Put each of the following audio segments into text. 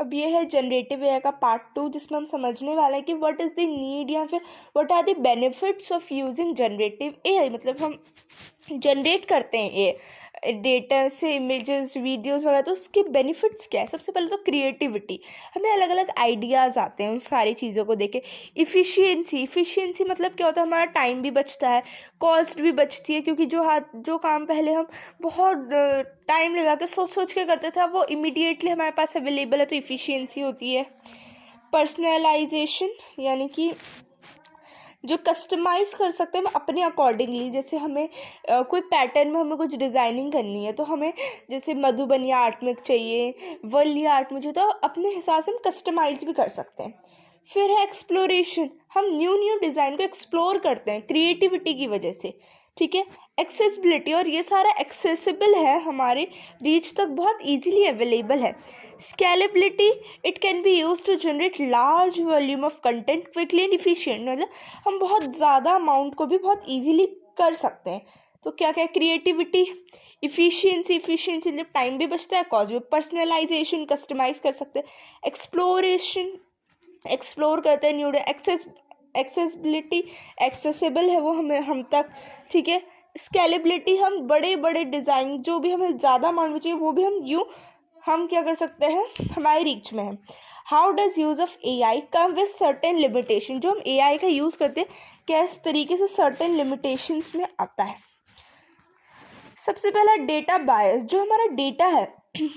अब ये है जनरेटिव एआई का पार्ट 2, जिसमें हम समझने वाले हैं कि व्हाट इज़ द नीड या फिर what are the benefits of using generative AI. मतलब हम जनरेट करते हैं ये डेटा से इमेजेस वीडियोस वगैरह, तो उसके बेनिफिट्स क्या है। सबसे पहले तो क्रिएटिविटी, हमें अलग अलग आइडियाज़ आते हैं उन सारी चीज़ों को देखे। इफ़िशियंसी मतलब क्या होता है, हमारा टाइम भी बचता है, कॉस्ट भी बचती है, क्योंकि जो काम पहले हम बहुत टाइम लगा के सोच के करते थे, वो इमीडिएटली हमारे पास अवेलेबल है, तो इफ़िशियंसी होती है। पर्सनलाइजेशन यानी कि जो कस्टमाइज़ कर सकते हैं हम अपने अकॉर्डिंगली, जैसे हमें कोई पैटर्न में हमें कुछ डिज़ाइनिंग करनी है, तो हमें जैसे मधुबनी आर्ट में चाहिए, वर्ली आर्ट में चाहिए, तो अपने हिसाब से हम कस्टमाइज़ भी कर सकते हैं। फिर है एक्सप्लोरेशन, हम न्यू डिज़ाइन को एक्सप्लोर करते हैं क्रिएटिविटी की वजह से, ठीक है। एक्सेसिबिलिटी, और ये सारा एक्सेसिबल है, हमारे रीच तक बहुत ईजीली अवेलेबल है। Scalability, it can be use to generate large volume of content quickly and efficient, मतलब हम बहुत ज़्यादा अमाउंट को भी बहुत ईजीली कर सकते हैं। तो क्या क्या, क्रिएटिविटी, इफिशियंसी मतलब टाइम भी बचता है, कॉस्ट भी। पर्सनलाइजेशन, कस्टमाइज कर सकते हैं। एक्सप्लोरेशन, एक्सप्लोर करते हैं न्यू। एक्सेसिबिलिटी, एक्सेसिबल है वो हम तक, ठीक है। स्केलेबिलिटी, हम बड़े बड़े डिज़ाइन जो भी हमें ज़्यादा अमाउंट में चाहिए वो भी हम क्या कर सकते हैं, हमारे रीच में है। How does use of AI come with certain limitation, जो हम एआई का यूज़ करते हैं किस तरीके से सर्टेन लिमिटेशंस में आता है। सबसे पहला डेटा बायस, जो हमारा डेटा है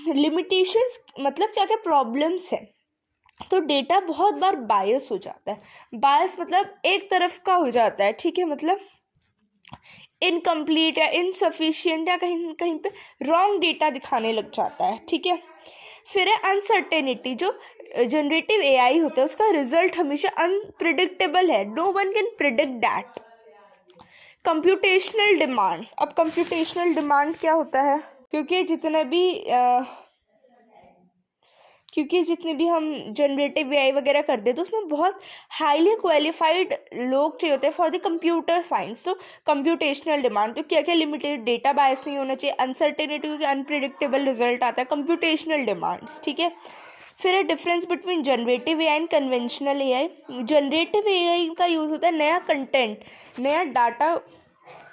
लिमिटेशंस मतलब क्या क्या प्रॉब्लम्स है, तो डेटा बहुत बार बायस हो जाता है। बायस मतलब एक तरफ का हो जाता है, ठीक है, मतलब इनकम्प्लीट या इनसफिशिएंट या कहीं कहीं पे रॉन्ग डेटा दिखाने लग जाता है, ठीक है। फिर है अनसर्टेनिटी, जो जनरेटिव एआई होता है उसका रिजल्ट हमेशा अनप्रिडिक्टेबल है, no one can predict that. Computational demand, अब कंप्यूटेशनल डिमांड क्या होता है, क्योंकि जितने भी हम जनरेटिव एआई वगैरह करते हैं तो उसमें बहुत हाईली क्वालिफाइड लोग चाहिए होते हैं फॉर द कंप्यूटर साइंस। तो कंप्यूटेशनल डिमांड, तो क्या क्या लिमिटेड, डेटा बायस नहीं होना चाहिए, अनसर्टेनिटी क्योंकि अनप्रिडिक्टेबल रिजल्ट आता है, कंप्यूटेशनल डिमांड्स, ठीक है। फिर है difference between generative AI and conventional AI. Generative AI का यूज़ होता है नया कंटेंट, नया डाटा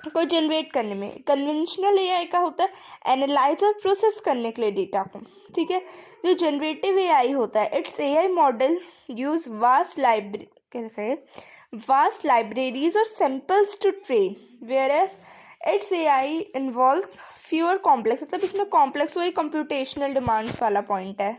को जनरेट करने में। कन्वेंशनल एआई का होता है एनालाइज और प्रोसेस करने के लिए डेटा को, ठीक है। जो जनरेटिव एआई होता है, it's AI model use vast libraries और samples to train, whereas it's AI involves fewer complex, मतलब इसमें कॉम्प्लेक्स, वही कंप्यूटेशनल डिमांड्स वाला पॉइंट है।